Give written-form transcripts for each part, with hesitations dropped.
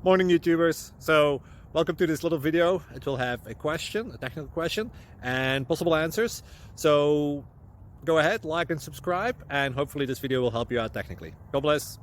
Morning YouTubers. So welcome to this little video. It will have a question, a technical question, and possible answers. So go ahead, like and subscribe, and hopefully this video will help you out technically. God bless.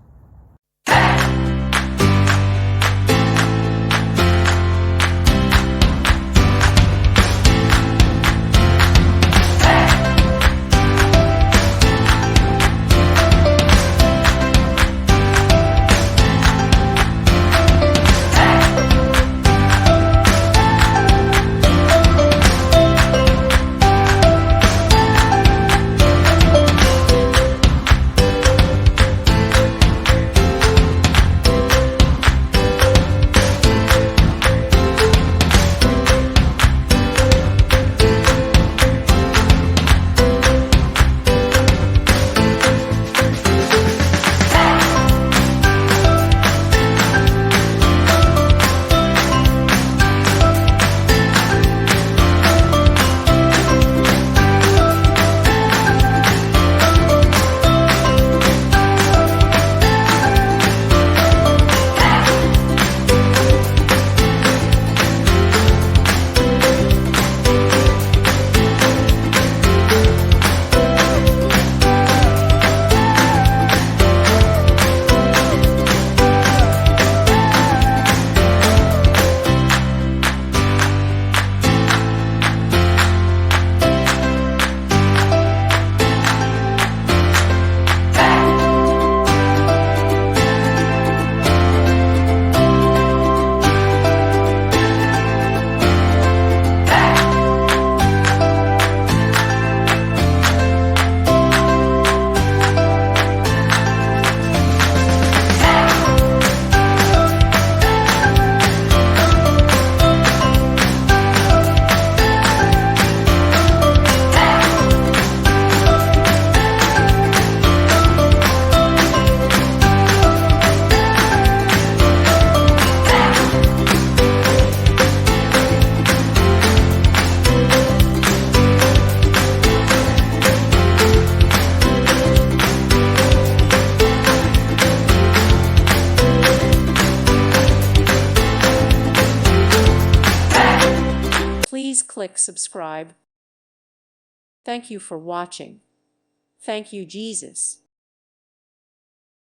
Please click subscribe. Thank you for watching. Thank you, Jesus.